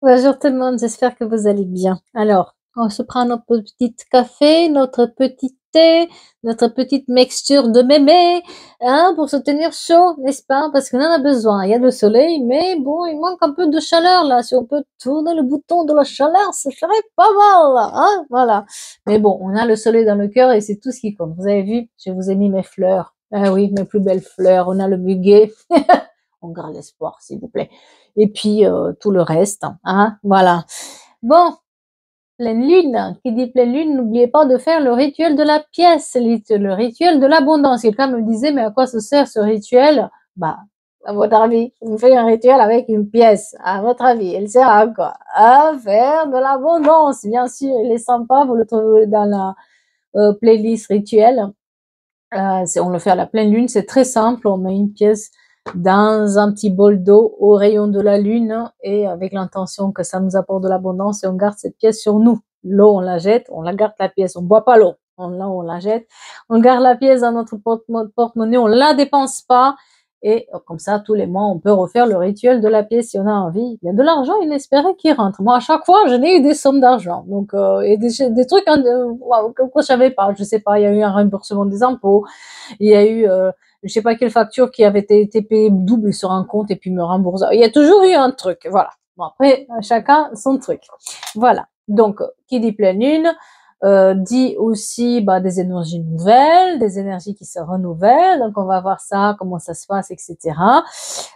Bonjour tout le monde, j'espère que vous allez bien. Alors, on se prend notre petit café, notre petit thé, notre petite mixture de mémé, hein, pour se tenir chaud, n'est-ce pas? Parce qu'on en a besoin. Il y a le soleil, mais bon, il manque un peu de chaleur là. Si on peut tourner le bouton de la chaleur, ça serait pas mal, hein, voilà. Mais bon, on a le soleil dans le cœur et c'est tout ce qui compte. Vous avez vu, je vous ai mis mes fleurs. Ah oui, mes plus belles fleurs. On a le muguet. On garde l'espoir, s'il vous plaît. Et puis tout le reste, hein, voilà. Bon, pleine lune, qui dit pleine lune, n'oubliez pas de faire le rituel de la pièce, le rituel de l'abondance. Quelqu'un me disait, mais à quoi ça sert ce rituel? Bah, à votre avis, vous faites un rituel avec une pièce. À votre avis, elle sert à quoi? À faire de l'abondance, bien sûr. Il est sympa, vous le trouvez dans la playlist rituel. On le fait à la pleine lune, c'est très simple. On met une pièce dans un petit bol d'eau au rayon de la lune et avec l'intention que ça nous apporte de l'abondance et on garde cette pièce sur nous. L'eau, on la jette, on la garde la pièce, on boit pas l'eau. On la jette, on garde la pièce dans notre porte-monnaie, on la dépense pas et comme ça, tous les mois, on peut refaire le rituel de la pièce si on a envie. Il y a de l'argent inespéré qui rentre. Moi, à chaque fois, je n'ai eu des sommes d'argent. Donc, et des trucs hein, que je savais pas. Je sais pas, il y a eu un remboursement des impôts, il y a eu, je sais pas quelle facture qui avait été payée double sur un compte et puis me rembourser. Il y a toujours eu un truc, voilà. Bon, après, chacun son truc. Voilà. Donc, qui dit pleine lune, dit aussi bah, des énergies nouvelles, des énergies qui se renouvellent. Donc, on va voir ça, comment ça se passe, etc.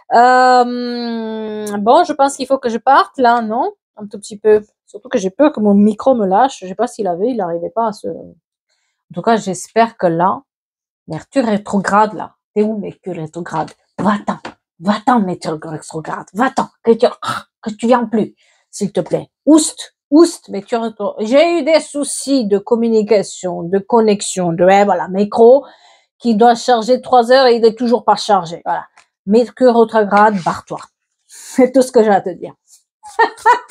Bon, je pense qu'il faut que je parte là, non? Un tout petit peu. Surtout que j'ai peur que mon micro me lâche. Je sais pas s'il n'arrivait pas à se... En tout cas, j'espère que là, Mercure rétrograde, là. T'es où, Mercure rétrograde? Va-t'en, Mercure rétrograde. Va-t'en, que tu viens plus, s'il te plaît. Oust, Mercure rétrograde. J'ai eu des soucis de communication, de connexion, ouais, voilà, micro, qui doit charger 3 heures et il n'est toujours pas chargé. Voilà. Mercure rétrograde, barre-toi. C'est tout ce que j'ai à te dire.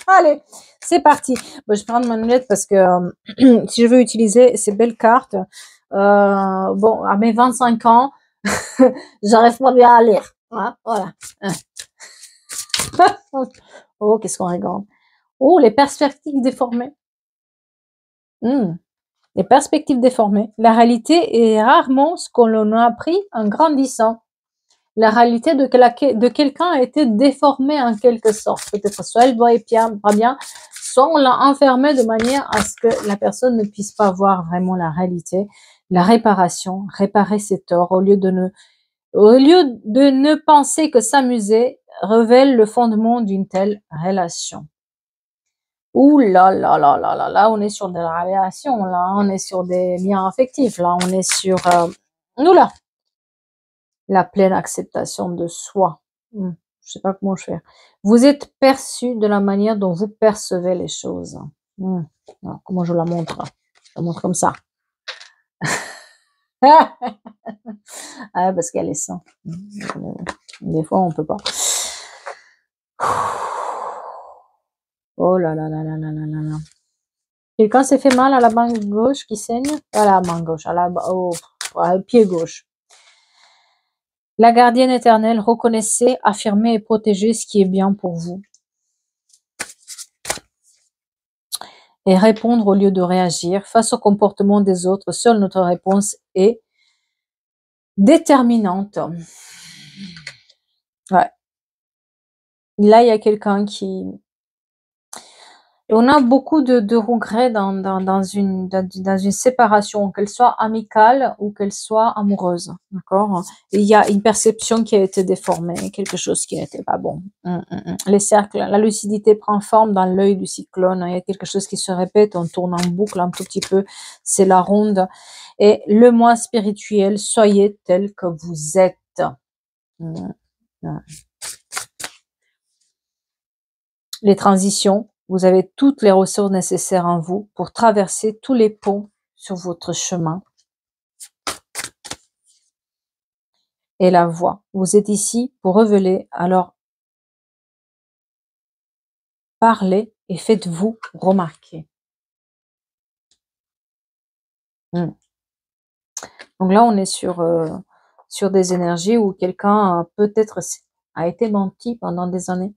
Allez, c'est parti. Bon, je vais prendre ma lunette parce que si je veux utiliser ces belles cartes, bon, à mes 25 ans, j'arrive pas bien à lire. Hein, voilà. Oh, qu'est-ce qu'on rigole. Oh, les perspectives déformées. Les perspectives déformées. La réalité est rarement ce qu'on a appris en grandissant. La réalité de quelqu'un a été déformée en quelque sorte. Peut-être soit elle voyait pas bien, soit on l'a enfermée de manière à ce que la personne ne puisse pas voir vraiment la réalité, la réparation, réparer ses torts, au lieu de ne penser que s'amuser révèle le fondement d'une telle relation. Ouh là là là là là là, on est sur de la relation, là, on est sur des liens affectifs, là, on est sur nous là, la pleine acceptation de soi. Je sais pas comment je fais. Vous êtes perçu de la manière dont vous percevez les choses. Alors, comment je la montre? Je la montre comme ça. Ah, parce qu'elle est sans. Des fois, on peut pas. Oh là là là là là là là là. Quelqu'un s'est fait mal à la main gauche qui saigne? À la main gauche, au pied gauche. La gardienne éternelle, reconnaissez, affirmez et protégez ce qui est bien pour vous. Et répondre au lieu de réagir. Face au comportement des autres, seule notre réponse est déterminante. Ouais. Là, il y a quelqu'un qui... Et on a beaucoup de regrets dans une séparation, qu'elle soit amicale ou qu'elle soit amoureuse, d'accord? Il y a une perception qui a été déformée, quelque chose qui n'était pas bon. Les cercles, la lucidité prend forme dans l'œil du cyclone, il y a quelque chose qui se répète, on tourne en boucle un tout petit peu, c'est la ronde. Et le moi spirituel, soyez tel que vous êtes. Les transitions, vous avez toutes les ressources nécessaires en vous pour traverser tous les ponts sur votre chemin. Et la voie. Vous êtes ici pour révéler, alors parlez et faites-vous remarquer. Donc là, on est sur des énergies où quelqu'un peut-être a été menti pendant des années.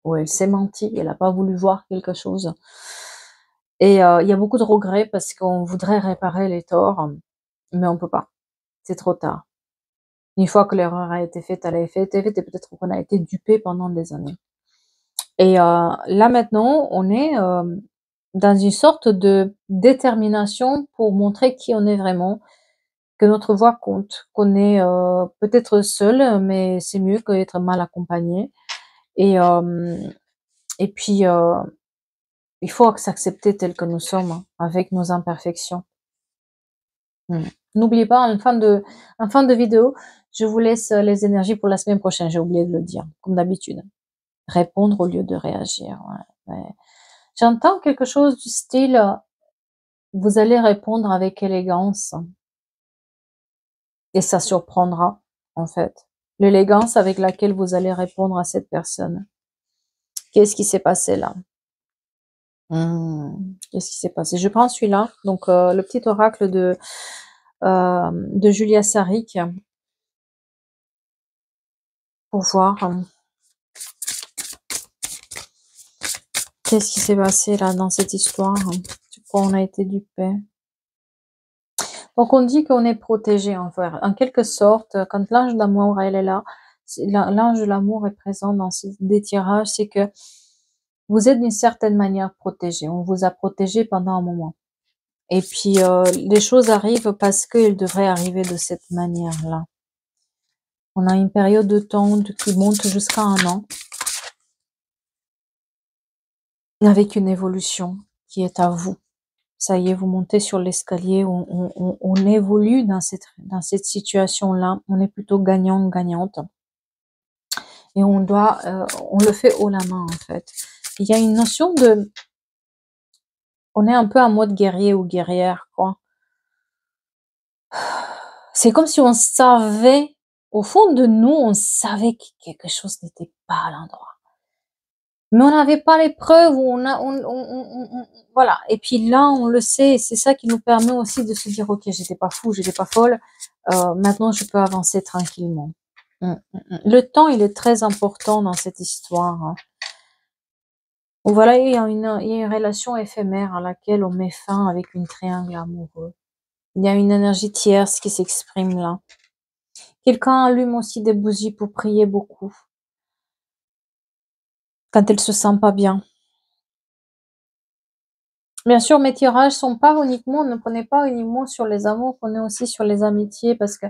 ou elle s'est menti, elle a pas voulu voir quelque chose et il y a beaucoup de regrets parce qu'on voudrait réparer les torts, mais on peut pas. C'est trop tard. Une fois que l'erreur a été faite, elle a été faite et peut-être qu'on a été dupé pendant des années et là maintenant, on est, dans une sorte de détermination pour montrer qui on est vraiment, que notre voix compte, qu'on est, peut-être seul, mais c'est mieux qu'être mal accompagné et et puis, il faut s'accepter tel que nous sommes, hein, avec nos imperfections. Mmh. N'oubliez pas en fin de vidéo, je vous laisse, les énergies pour la semaine prochaine, j'ai oublié de le dire, comme d'habitude. Répondre au lieu de réagir, ouais, ouais. J'entends quelque chose du style, vous allez répondre avec élégance et ça surprendra, en fait. L'élégance avec laquelle vous allez répondre à cette personne. Qu'est-ce qui s'est passé là? Qu'est-ce qui s'est passé? Je prends celui-là, donc le petit oracle de Julia Sarik pour voir, qu'est-ce qui s'est passé là dans cette histoire? Sur quoi on a été dupé? Donc on dit qu'on est protégé en quelque sorte, quand l'ange d'amour elle est là, l'ange de l'amour est présent dans ce détirage, c'est que vous êtes d'une certaine manière protégé. On vous a protégé pendant un moment. Et puis les choses arrivent parce qu'elles devraient arriver de cette manière-là. On a une période de temps qui monte jusqu'à un an, avec une évolution qui est à vous. Ça y est, vous montez sur l'escalier, on évolue dans cette situation-là, on est plutôt gagnant-gagnante. Et on doit, on le fait haut la main en fait. Il y a une notion de, on est un peu en mode guerrier ou guerrière, quoi. C'est comme si on savait, au fond de nous, on savait que quelque chose n'était pas à l'endroit. Mais on n'avait pas les preuves, voilà. Et puis là, on le sait, c'est ça qui nous permet aussi de se dire, ok, j'étais pas fou, j'étais pas folle, maintenant je peux avancer tranquillement. Le temps, il est très important dans cette histoire, hein. Voilà, il y a une relation éphémère à laquelle on met fin avec une triangle amoureux. Il y a une énergie tierce qui s'exprime là. Quelqu'un allume aussi des bougies pour prier beaucoup, quand elle se sent pas bien. Bien sûr, mes tirages sont pas uniquement, ne prenez pas uniquement sur les amours, prenez aussi sur les amitiés, parce que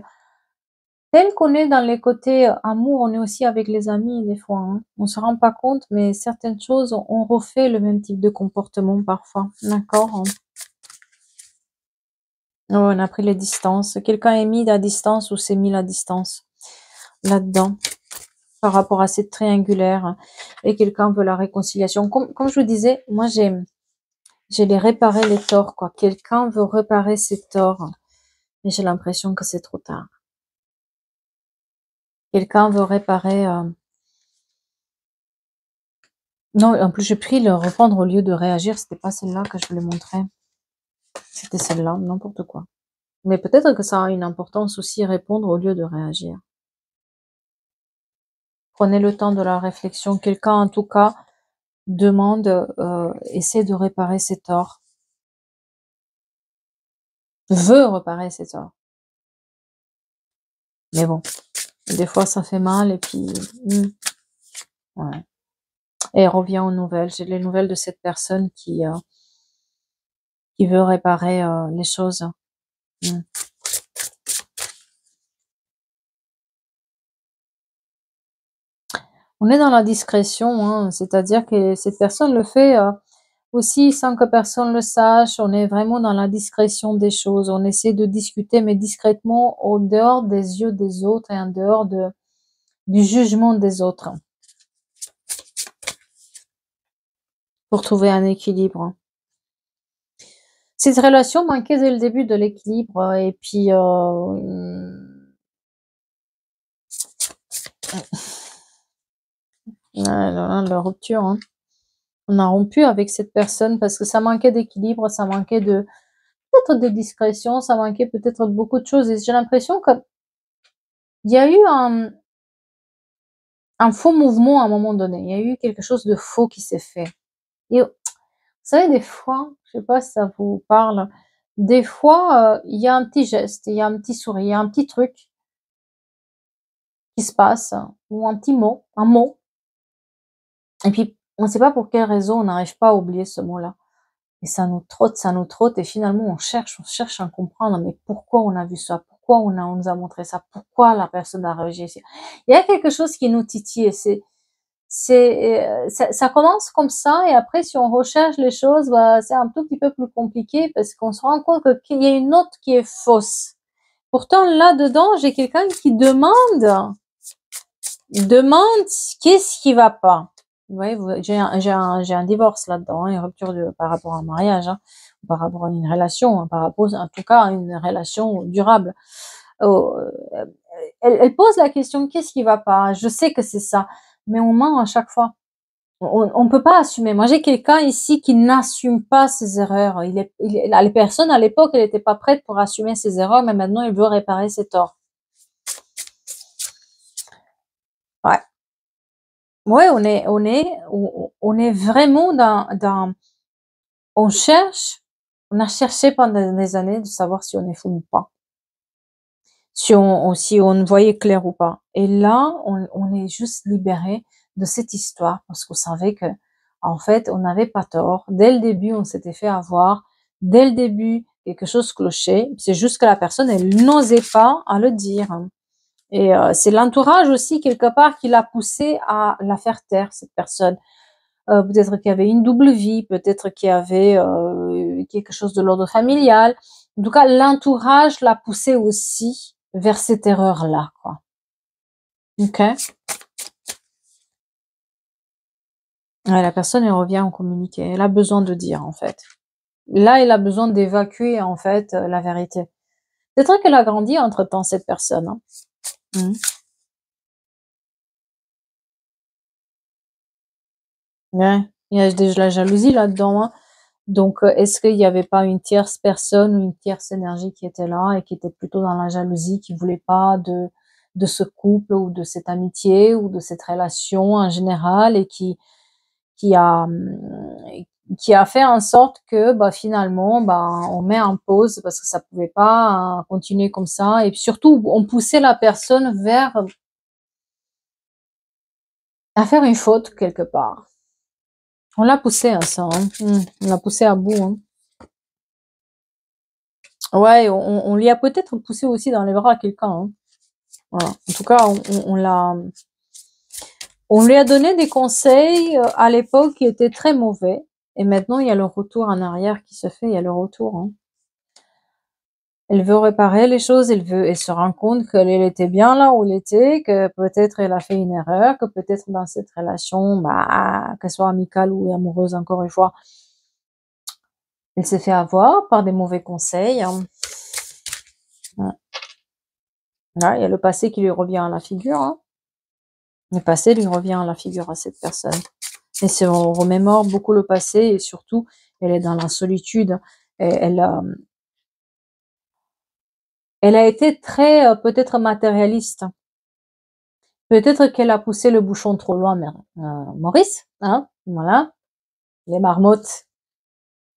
tel qu'on est dans les côtés amour, on est aussi avec les amis des fois, hein. On se rend pas compte, mais certaines choses, on refait le même type de comportement parfois, d'accord, hein. Ouais, on a pris les distances. Quelqu'un est mis à distance ou s'est mis à distance là-dedans, par rapport à cette triangulaire, et quelqu'un veut la réconciliation. Comme je vous disais, moi j'ai les réparer les torts, quoi. Quelqu'un veut réparer ses torts, mais j'ai l'impression que c'est trop tard. Quelqu'un veut réparer, non, en plus j'ai pris le reprendre au lieu de réagir, c'était pas celle-là que je voulais montrer. C'était celle-là, n'importe quoi. Mais peut-être que ça a une importance aussi, répondre au lieu de réagir. Prenez le temps de la réflexion. Quelqu'un, en tout cas, demande, essaie de réparer ses torts. Veut réparer ses torts. Mais bon, des fois ça fait mal et puis, ouais. Et revient aux nouvelles. J'ai les nouvelles de cette personne qui veut réparer, les choses. Mmh. On est dans la discrétion, hein, c'est-à-dire que cette personne le fait, aussi sans que personne le sache. On est vraiment dans la discrétion des choses. On essaie de discuter, mais discrètement, au dehors des yeux des autres et en dehors du jugement des autres, pour trouver un équilibre. Cette relation manquait dès le début de l'équilibre et puis, la rupture, hein. On a rompu avec cette personne parce que ça manquait d'équilibre, ça manquait peut-être de discrétion, ça manquait peut-être beaucoup de choses et j'ai l'impression qu'il y a eu un faux mouvement à un moment donné. Il y a eu quelque chose de faux qui s'est fait. Et vous savez, des fois, je sais pas si ça vous parle, des fois, il y a un petit geste, il y a un petit sourire, il y a un petit truc qui se passe, ou un petit mot, un mot, et puis on ne sait pas pour quelle raison on n'arrive pas à oublier ce mot-là. Et ça nous trotte, et finalement on cherche à comprendre, mais pourquoi on a vu ça? Pourquoi on nous a montré ça? Pourquoi la personne a réagi? Il y a quelque chose qui nous titille, et ça commence comme ça, et après si on recherche les choses, bah, c'est un tout petit peu plus compliqué parce qu'on se rend compte qu'il y a une note qui est fausse. Pourtant là-dedans, j'ai quelqu'un qui demande qu'est-ce qui va pas. Vous voyez, j'ai un divorce là-dedans, une rupture par rapport à un mariage, hein, par rapport à une relation, hein, par rapport, en tout cas, à une relation durable. Oh, elle pose la question, qu'est-ce qui va pas? Je sais que c'est ça, mais on ment à chaque fois. On peut pas assumer. Moi, j'ai quelqu'un ici qui n'assume pas ses erreurs. Les personnes à l'époque, elle n'était pas prête pour assumer ses erreurs, mais maintenant, il veut réparer ses torts. Ouais. Ouais, on est vraiment on cherche, on a cherché pendant des années de savoir si on est fou ou pas. Si on voyait clair ou pas. Et là, on est juste libéré de cette histoire parce qu'on savait que, en fait, on n'avait pas tort. Dès le début, on s'était fait avoir. Dès le début, quelque chose clochait. C'est juste que la personne, elle n'osait pas à le dire. Et c'est l'entourage aussi, quelque part, qui l'a poussé à la faire taire, cette personne. Peut-être qu'il y avait une double vie, peut-être qu'il y avait quelque chose de l'ordre familial. En tout cas, l'entourage l'a poussé aussi vers cette erreur-là, quoi. Ok. Ouais, la personne, elle revient en communiquer. Elle a besoin de dire, en fait. Là, elle a besoin d'évacuer, en fait, la vérité. Peut-être qu'elle a grandi entre-temps, cette personne. Hein. Mmh. Ouais. Il y a de la jalousie là-dedans. Hein. Donc, est-ce qu'il n'y avait pas une tierce personne ou une tierce énergie qui était là et qui était plutôt dans la jalousie, qui voulait pas de ce couple ou de cette amitié ou de cette relation en général, et qui a, qui a fait en sorte que, bah, finalement, bah, on met en pause parce que ça pouvait pas continuer comme ça, et puis surtout, on poussait la personne vers à faire une faute quelque part. On l'a poussé à ça, hein. On l'a poussé à bout, hein. Ouais, on lui a peut-être poussé aussi dans les bras à quelqu'un, hein. Voilà. En tout cas, on lui a donné des conseils à l'époque qui étaient très mauvais, et maintenant il y a le retour en arrière qui se fait, il y a le retour, hein. Elle veut réparer les choses, elle se rend compte qu'elle était bien là où elle était, que peut-être elle a fait une erreur, que peut-être dans cette relation, bah, qu'elle soit amicale ou amoureuse, encore une fois, elle s'est fait avoir par des mauvais conseils, hein. Ouais. Ouais, il y a le passé qui lui revient à la figure, hein. Le passé lui revient à la figure à cette personne. Et on remémore beaucoup le passé, et surtout, elle est dans la solitude. Et elle a été très, peut-être matérialiste. Peut-être qu'elle a poussé le bouchon trop loin, mais Maurice, hein, voilà, les marmottes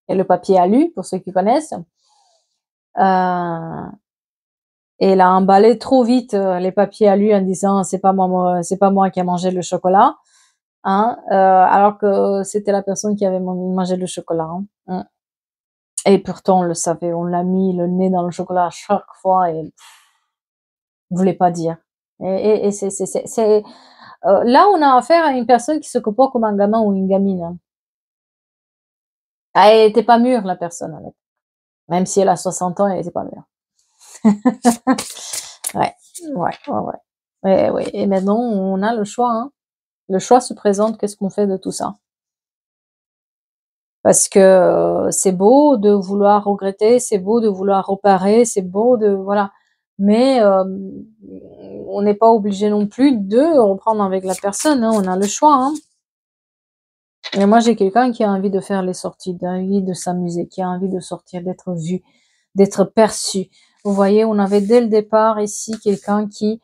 et le papier alu, pour ceux qui connaissent. Et elle a emballé trop vite les papiers alu en disant c'est pas moi qui a mangé le chocolat, hein, alors que c'était la personne qui avait mangé le chocolat. Hein. Et pourtant, on le savait, on l'a mis le nez dans le chocolat à chaque fois, et ne voulait pas dire. Et là, on a affaire à une personne qui se comporte comme un gamin ou une gamine. Hein. Ah, elle était pas mûre, la personne, avec. Même si elle a 60 ans, elle était pas mûre. Ouais, ouais. Et maintenant, on a le choix. Hein. Le choix se présente, qu'est-ce qu'on fait de tout ça? Parce que c'est beau de vouloir regretter, c'est beau de vouloir réparer, c'est beau de voilà, mais on n'est pas obligé non plus de reprendre avec la personne, hein, on a le choix, hein. Et moi, j'ai quelqu'un qui a envie de faire les sorties, qui a envie de s'amuser, qui a envie de sortir, d'être vu, d'être perçu. Vous voyez, on avait dès le départ ici quelqu'un qui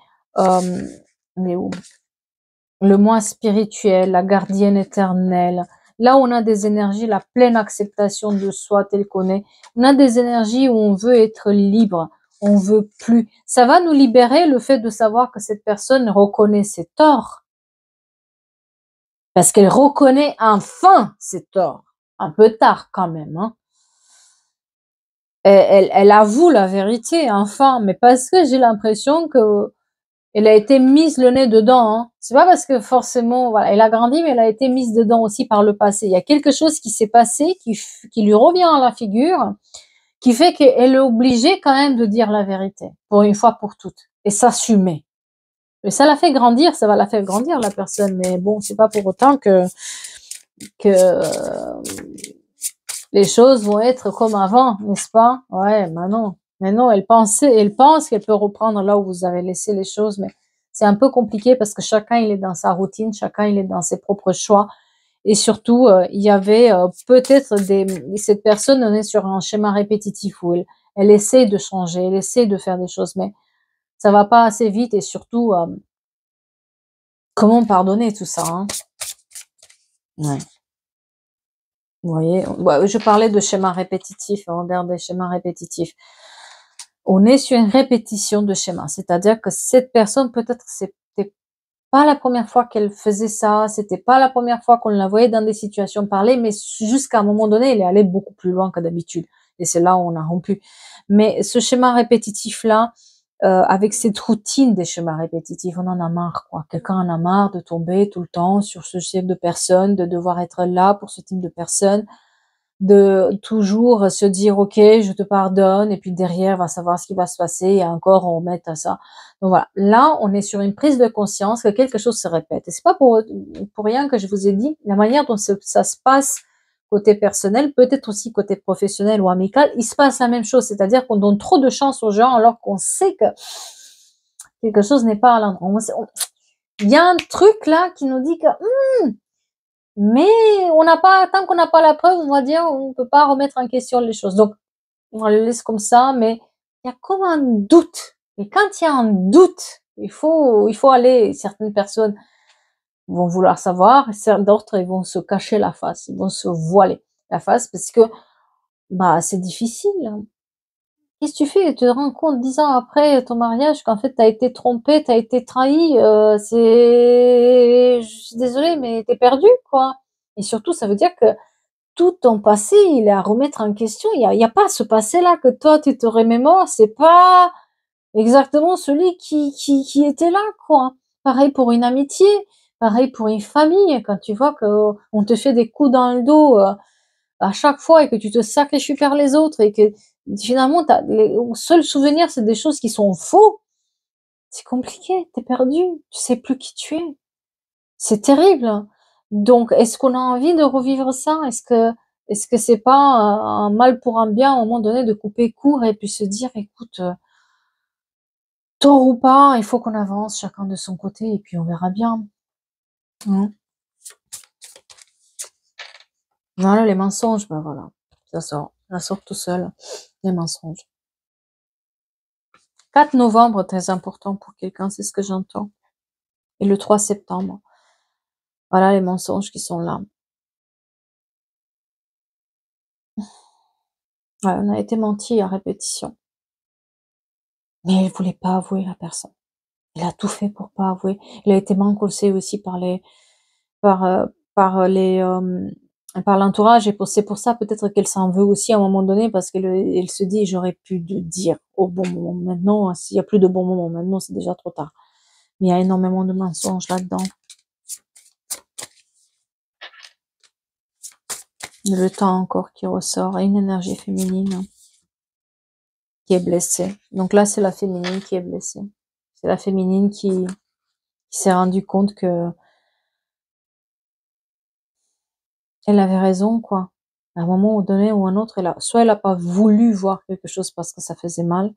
mais où? le moi spirituel, la gardienne éternelle. Là où on a des énergies, la pleine acceptation de soi tel qu'on est. On a des énergies où on veut être libre, on veut plus. Ça va nous libérer le fait de savoir que cette personne reconnaît ses torts. Parce qu'elle reconnaît enfin ses torts. Un peu tard quand même, hein. Elle avoue la vérité, enfin, mais parce que j'ai l'impression que elle a été mise le nez dedans, hein. C'est pas parce que forcément, voilà, elle a grandi, mais elle a été mise dedans aussi par le passé. Il y a quelque chose qui s'est passé, qui lui revient à la figure, qui fait qu'elle est obligée quand même de dire la vérité, pour une fois pour toutes, et s'assumer. Mais ça la fait grandir, ça va la faire grandir, la personne, mais bon, c'est pas pour autant que les choses vont être comme avant, n'est-ce pas? Ouais, maintenant. Maintenant, elle pense qu'elle peut reprendre là où vous avez laissé les choses, mais c'est un peu compliqué parce que chacun, il est dans sa routine, chacun, il est dans ses propres choix. Et surtout, il y avait peut-être cette personne, on est sur un schéma répétitif où elle essaie de changer, elle essaie de faire des choses, mais ça va pas assez vite et surtout, comment pardonner tout ça, hein? Ouais. Vous voyez, ouais, je parlais de schéma répétitif, Robert, des schémas répétitifs. On est sur une répétition de schéma, c'est-à-dire que cette personne, peut-être c'était pas la première fois qu'elle faisait ça, c'était pas la première fois qu'on la voyait dans des situations parler, mais jusqu'à un moment donné, elle est allée beaucoup plus loin que d'habitude. Et c'est là où on a rompu. Mais ce schéma répétitif-là, avec cette routine des schémas répétitifs, on en a marre, quoi. Quelqu'un en a marre de tomber tout le temps sur ce type de personne, de devoir être là pour ce type de personne, de toujours se dire ok, je te pardonne, et puis derrière va savoir ce qui va se passer et encore on remet à ça. Donc voilà, là on est sur une prise de conscience que quelque chose se répète. Et c'est pas pour rien que je vous ai dit la manière dont ça se passe côté personnel, peut-être aussi côté professionnel ou amical, il se passe la même chose, c'est-à-dire qu'on donne trop de chance aux gens alors qu'on sait que quelque chose n'est pas à l'endroit. Il y a un truc là qui nous dit que mais on n'a pas, tant qu'on n'a pas la preuve, on va dire, on peut pas remettre en question les choses. Donc, on le laisse comme ça, mais il y a comme un doute. Et quand il y a un doute, il faut aller, certaines personnes vont vouloir savoir, d'autres, ils vont se cacher la face, ils vont se voiler la face parce que, bah, c'est difficile, hein. Qu'est-ce que tu fais? Tu te rends compte 10 ans après ton mariage qu'en fait, tu as été trompé, tu as été trahi, je suis désolée, mais tu es perdu, quoi. Et surtout, ça veut dire que tout ton passé, il est à remettre en question. Il y a pas ce passé-là que toi, tu te remémores, c'est pas exactement celui qui était là, quoi. Pareil pour une amitié, pareil pour une famille, quand tu vois que on te fait des coups dans le dos, à chaque fois et que tu te sacrifies par les autres et que finalement les seuls souvenirs, c'est des choses qui sont faux, c'est compliqué, tu es perdu, tu sais plus qui tu es. C'est terrible, hein. Donc est-ce qu'on a envie de revivre ça? Est-ce que c'est pas un mal pour un bien à un moment donné de couper court et puis se dire: «Écoute, tort ou pas, il faut qu'on avance chacun de son côté et puis on verra bien». Mmh. Voilà les mensonges, bah, voilà, ça sort tout seul, les mensonges. 4 novembre, très important pour quelqu'un, c'est ce que j'entends, et le 3 septembre. Voilà les mensonges qui sont là. Ouais, on a été menti à répétition, mais elle voulait pas avouer, la personne. Elle a tout fait pour pas avouer. Elle a été manquossée aussi par, par l'entourage, et c'est pour ça peut-être qu'elle s'en veut aussi à un moment donné parce elle se dit: «J'aurais pu le dire au bon moment». Maintenant, s'il y a plus de bon moment, maintenant c'est déjà trop tard. Mais il y a énormément de mensonges là-dedans. Le temps encore qui ressort et une énergie féminine qui est blessée. Donc là, c'est la féminine qui est blessée. C'est la féminine qui s'est rendue compte que elle avait raison, quoi. À un moment donné ou un autre, soit elle a pas voulu voir quelque chose parce que ça faisait mal,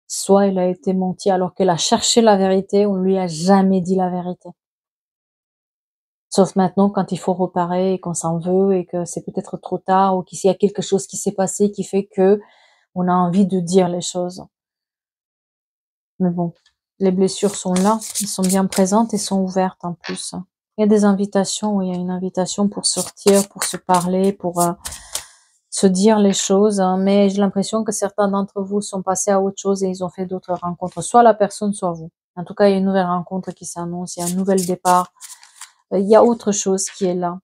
soit elle a été mentie alors qu'elle a cherché la vérité, on lui a jamais dit la vérité. Sauf maintenant quand il faut réparer et qu'on s'en veut et que c'est peut-être trop tard ou qu'il y a quelque chose qui s'est passé qui fait que on a envie de dire les choses. Mais bon. Les blessures sont là, elles sont bien présentes et sont ouvertes en plus. Il y a des invitations, oui, il y a une invitation pour sortir, pour se parler, pour se dire les choses, hein, mais j'ai l'impression que certains d'entre vous sont passés à autre chose et ils ont fait d'autres rencontres, soit la personne, soit vous. En tout cas, il y a une nouvelle rencontre qui s'annonce, il y a un nouvel départ, il y a autre chose qui est là,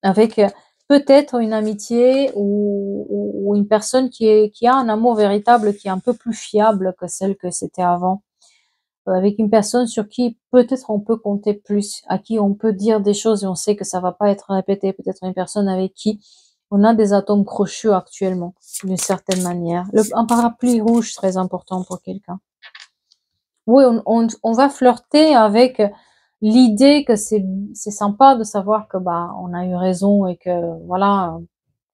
avec peut-être une amitié ou une personne qui a un amour véritable, qui est un peu plus fiable que celle que c'était avant, avec une personne sur qui peut-être on peut compter plus, à qui on peut dire des choses et on sait que ça va pas être répété, peut-être une personne avec qui on a des atomes crochus actuellement, d'une certaine manière. Un parapluie rouge, très important pour quelqu'un. Oui, on va flirter avec l'idée que c'est sympa de savoir que bah on a eu raison et que voilà,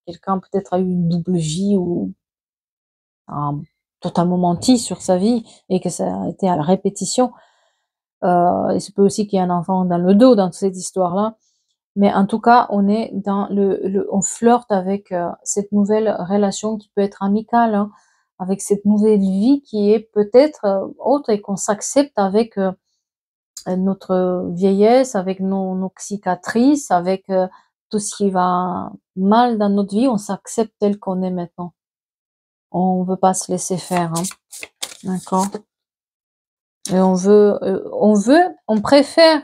quelqu'un peut-être a eu une double vie ou a totalement menti sur sa vie et que ça a été à la répétition. Il se peut aussi qu'il y ait un enfant dans le dos dans cette histoire-là. Mais en tout cas, on est dans on flirte avec cette nouvelle relation qui peut être amicale, hein, avec cette nouvelle vie qui est peut-être autre et qu'on s'accepte avec notre vieillesse, avec nos cicatrices, avec tout ce qui va mal dans notre vie, on s'accepte tel qu'on est maintenant. On veut pas se laisser faire, hein, d'accord? Et on préfère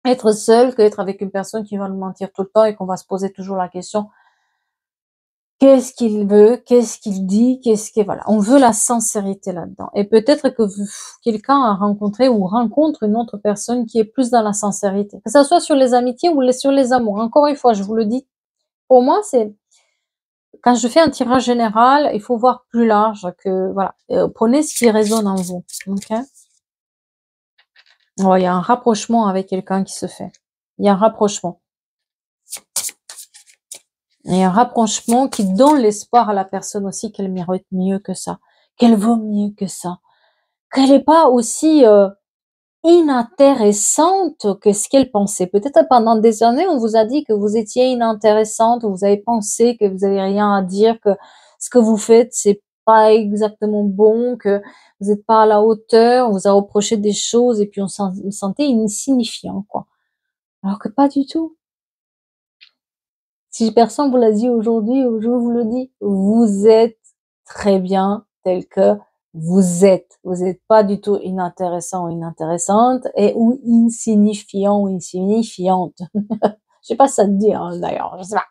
être seul qu'être avec une personne qui va nous mentir tout le temps et qu'on va se poser toujours la question: qu'est-ce qu'il veut? Qu'est-ce qu'il dit? Voilà. On veut la sincérité là-dedans. Et peut-être que quelqu'un a rencontré ou rencontre une autre personne qui est plus dans la sincérité. Que ça soit sur les amitiés ou sur les amours. Encore une fois, je vous le dis. Pour moi, quand je fais un tirage général, il faut voir plus large que, voilà. Prenez ce qui résonne en vous. Ok? Oh, il y a un rapprochement avec quelqu'un qui se fait. Il y a un rapprochement. Et un rapprochement qui donne l'espoir à la personne aussi qu'elle mérite mieux que ça, qu'elle vaut mieux que ça, qu'elle n'est pas aussi inintéressante que ce qu'elle pensait. Peut-être pendant des années, on vous a dit que vous étiez inintéressante, vous avez pensé que vous n'avez rien à dire, que ce que vous faites, c'est pas exactement bon, que vous n'êtes pas à la hauteur, on vous a reproché des choses et puis on se sentait insignifiant, quoi. Alors que pas du tout. Si personne vous l'a dit aujourd'hui, je vous le dis, vous êtes très bien tel que vous êtes. Vous n'êtes pas du tout inintéressant ou inintéressante ou insignifiant ou insignifiante. Je sais pas ça te dit, hein, d'ailleurs, je sais pas.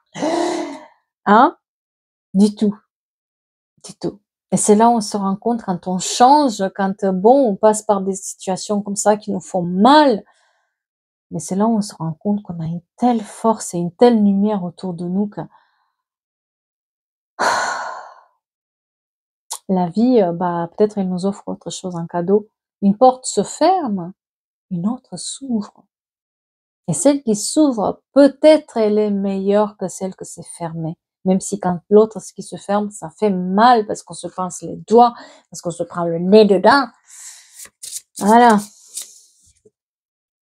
Hein? Du tout. Du tout. Et c'est là où on se rend compte quand on change, quand bon, on passe par des situations comme ça qui nous font mal. Mais c'est là où on se rend compte qu'on a une telle force et une telle lumière autour de nous que la vie, bah, peut-être elle nous offre autre chose en cadeau. Une porte se ferme, une autre s'ouvre. Et celle qui s'ouvre, peut-être elle est meilleure que celle que s'est fermée. Même si quand l'autre, ce qui se ferme, ça fait mal parce qu'on se pince les doigts, parce qu'on se prend le nez dedans. Voilà.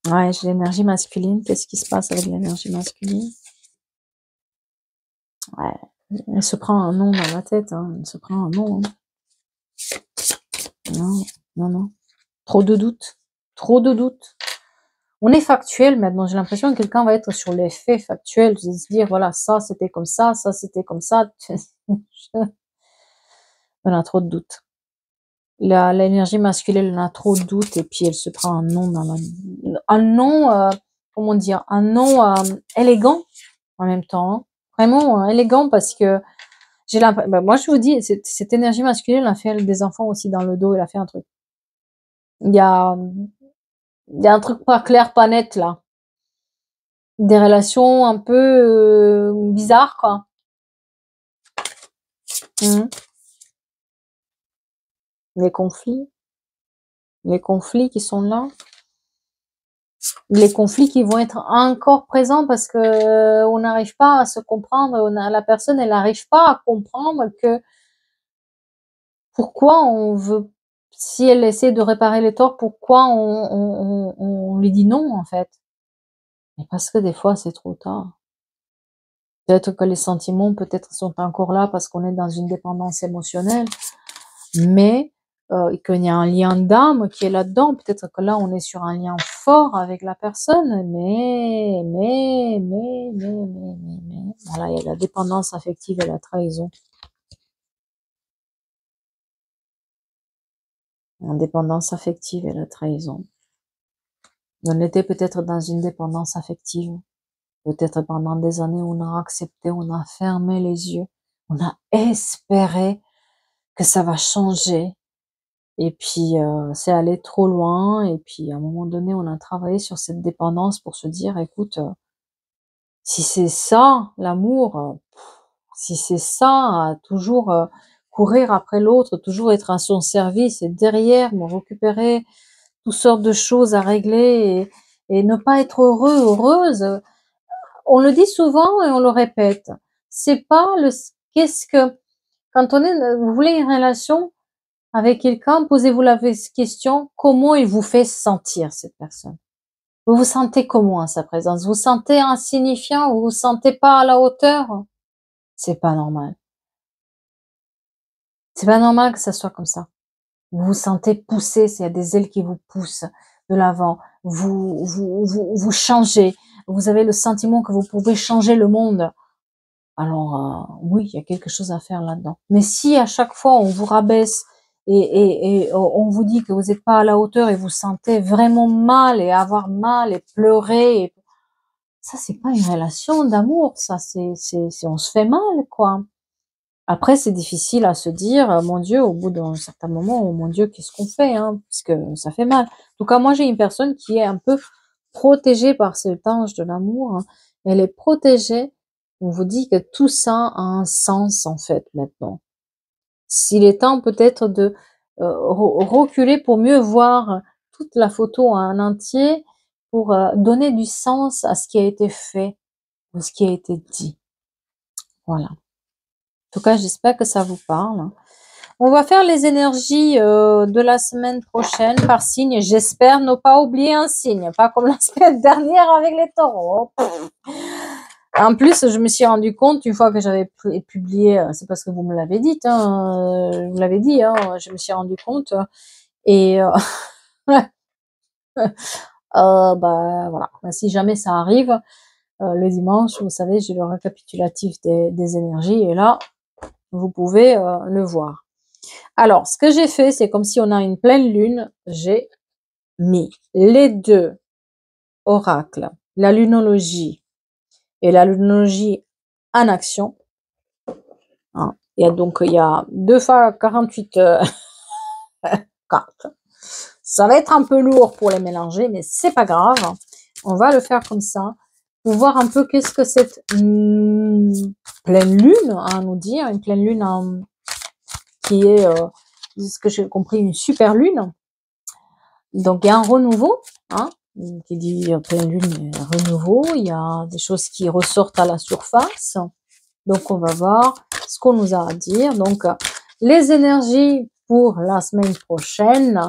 Ouais, j'ai l'énergie masculine. Qu'est-ce qui se passe avec l'énergie masculine? Ouais. Elle se prend un nom dans la tête, hein. Elle se prend un nom, hein. Non, non, non. Trop de doutes. Trop de doutes. On est factuel maintenant. J'ai l'impression que quelqu'un va être sur les faits factuels, se dire voilà, ça c'était comme ça c'était comme ça. On a trop de doutes. L'énergie masculine, elle a trop de doutes et puis elle se prend un nom un nom, comment dire, un nom élégant en même temps, hein. Vraiment élégant parce que j'ai l'impression, bah, moi je vous dis, cette énergie masculine, elle a fait des enfants aussi dans le dos, elle a fait un truc. Il y a, il y a un truc pas clair, pas net là. Des relations un peu bizarres, quoi. Mmh. Les conflits qui sont là, les conflits qui vont être encore présents parce que on n'arrive pas à se comprendre, la personne elle n'arrive pas à comprendre que pourquoi on veut, si elle essaie de réparer les torts, pourquoi on lui dit non en fait. Mais parce que des fois c'est trop tard. Peut-être que les sentiments peut-être sont encore là parce qu'on est dans une dépendance émotionnelle, mais et qu'il y a un lien d'âme qui est là-dedans. Peut-être que là, on est sur un lien fort avec la personne, mais, voilà, il y a la dépendance affective et la trahison. La dépendance affective et la trahison. On était peut-être dans une dépendance affective. Peut-être pendant des années, on a accepté, on a fermé les yeux, on a espéré que ça va changer. Et puis, c'est allé trop loin. Et puis, à un moment donné, on a travaillé sur cette dépendance pour se dire, écoute, si c'est ça, l'amour, si c'est ça, toujours courir après l'autre, toujours être à son service et derrière me récupérer toutes sortes de choses à régler et ne pas être heureux, heureuse. On le dit souvent et on le répète. C'est pas le, qu'est-ce que, quand vous voulez une relation avec quelqu'un, posez-vous la question, comment il vous fait sentir cette personne? Vous vous sentez comment à sa présence? Vous vous sentez insignifiant? Vous vous sentez pas à la hauteur? C'est pas normal. C'est pas normal que ça soit comme ça. Vous vous sentez poussé, il y a des ailes qui vous poussent de l'avant. Vous changez. Vous avez le sentiment que vous pouvez changer le monde. Alors, oui, il y a quelque chose à faire là-dedans. Mais si à chaque fois on vous rabaisse et on vous dit que vous n'êtes pas à la hauteur et vous sentez vraiment mal et avoir mal et pleurer, ça c'est pas une relation d'amour, ça on se fait mal, quoi. Après, c'est difficile à se dire, mon Dieu, au bout d'un certain moment, oh mon Dieu, qu'est-ce qu'on fait, hein, parce que ça fait mal. En tout cas, moi, j'ai une personne qui est un peu protégée par cet ange de l'amour, hein. Elle est protégée. On vous dit que tout ça a un sens, en fait, maintenant. S'il est temps peut-être de reculer pour mieux voir toute la photo en entier, pour donner du sens à ce qui a été fait, à ce qui a été dit. Voilà. En tout cas, j'espère que ça vous parle. On va faire les énergies de la semaine prochaine par signe. J'espère ne pas oublier un signe, pas comme la semaine dernière avec les taureaux. En plus, je me suis rendu compte une fois que j'avais publié, c'est parce que vous me l'avez dit, hein, vous l'avez dit, hein, je me suis rendu compte et bah voilà. Si jamais ça arrive le dimanche, vous savez, j'ai le récapitulatif des énergies et là, vous pouvez le voir. Alors, ce que j'ai fait, c'est comme si on a une pleine lune, j'ai mis les deux oracles, la lunologie et la lunologie en action. Hein. Il y a 2 fois 48 cartes. Ça va être un peu lourd pour les mélanger, mais c'est pas grave. On va le faire comme ça pour voir un peu qu'est-ce que cette pleine lune a à nous dire, une pleine lune qui est, ce que j'ai compris, une super lune. Donc, il y a un renouveau, hein, qui dit pleine lune, renouveau. Il y a des choses qui ressortent à la surface. Donc, on va voir ce qu'on nous a à dire. Donc, les énergies pour la semaine prochaine.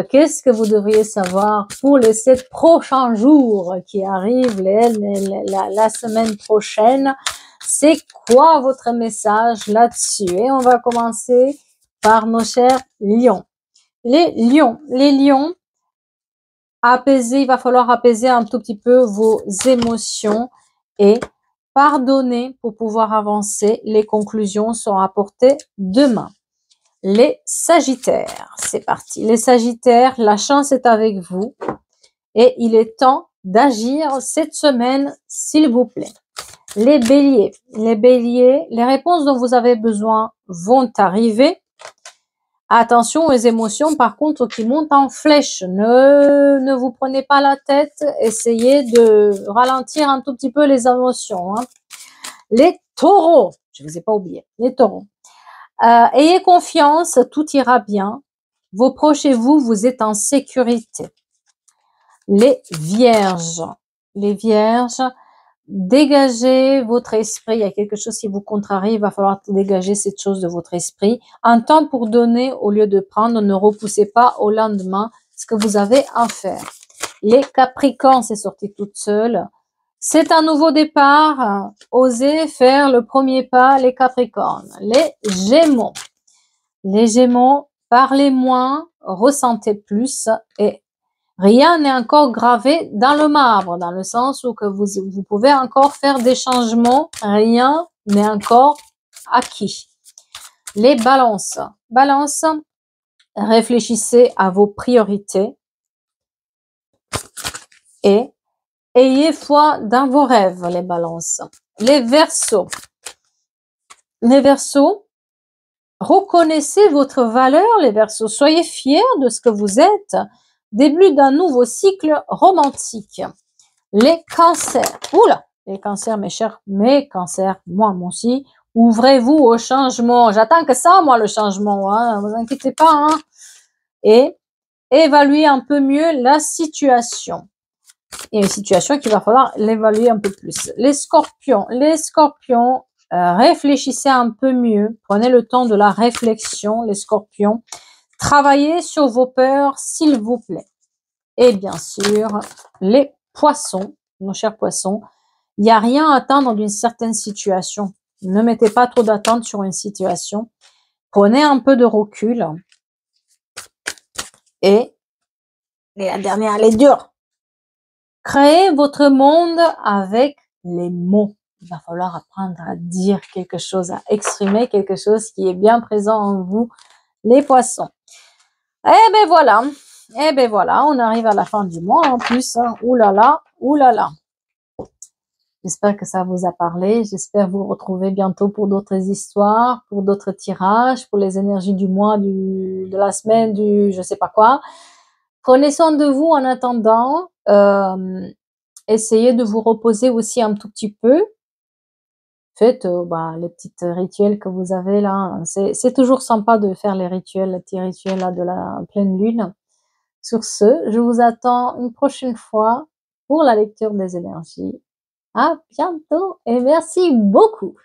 Qu'est-ce que vous devriez savoir pour les 7 prochains jours qui arrivent la semaine prochaine? C'est quoi votre message là-dessus? Et on va commencer par nos chers lions. Les lions, apaiser, il va falloir apaiser un tout petit peu vos émotions et pardonner pour pouvoir avancer. Les conclusions sont apportées demain. Les Sagittaires, c'est parti. Les Sagittaires, la chance est avec vous et il est temps d'agir cette semaine, s'il vous plaît. Les Béliers, les réponses dont vous avez besoin vont arriver. Attention aux émotions, par contre, qui montent en flèche. Ne vous prenez pas la tête. Essayez de ralentir un tout petit peu les émotions. Hein. Les taureaux, je ne vous ai pas oublié, les taureaux. Ayez confiance, tout ira bien. Vos proches et vous êtes en sécurité. Les vierges, dégagez votre esprit. Il y a quelque chose qui vous contrarie, il va falloir dégager cette chose de votre esprit. Un temps pour donner au lieu de prendre, ne repoussez pas au lendemain ce que vous avez à faire. Les Capricornes, c'est sorti toute seule. C'est un nouveau départ. Osez faire le premier pas, les Capricornes. Les Gémeaux, parlez moins, ressentez plus et rien n'est encore gravé dans le marbre, dans le sens où que vous pouvez encore faire des changements, rien n'est encore acquis. Les balances. Balance, réfléchissez à vos priorités et ayez foi dans vos rêves, les balances. Les verseaux. Les verseaux, reconnaissez votre valeur, les verseaux. Soyez fiers de ce que vous êtes. Début d'un nouveau cycle romantique. Les cancers. Oula, les cancers, mes cancers, moi aussi. Ouvrez-vous au changement. J'attends que ça, moi, le changement. Hein. Vous inquiétez pas. Hein. Et évaluez un peu mieux la situation. Il y a une situation qu'il va falloir l'évaluer un peu plus. Les scorpions. Réfléchissez un peu mieux. Prenez le temps de la réflexion, les scorpions. Travaillez sur vos peurs, s'il vous plaît. Et bien sûr, les poissons, nos chers poissons, il n'y a rien à attendre d'une certaine situation. Ne mettez pas trop d'attente sur une situation. Prenez un peu de recul. Et la dernière, elle est dure. Créez votre monde avec les mots. Il va falloir apprendre à dire quelque chose, à exprimer quelque chose qui est bien présent en vous, les poissons. Eh ben voilà. Eh ben voilà, on arrive à la fin du mois en plus. Hein. Ouh là là, ouh là là. J'espère que ça vous a parlé. J'espère vous retrouver bientôt pour d'autres histoires, pour d'autres tirages, pour les énergies du mois, de la semaine, du je sais pas quoi. Prenez soin de vous en attendant. Essayez de vous reposer aussi un tout petit peu. Faites les petits rituels que vous avez là. C'est toujours sympa de faire les petits rituels là, de la pleine lune. Sur ce, je vous attends une prochaine fois pour la lecture des énergies. À bientôt et merci beaucoup.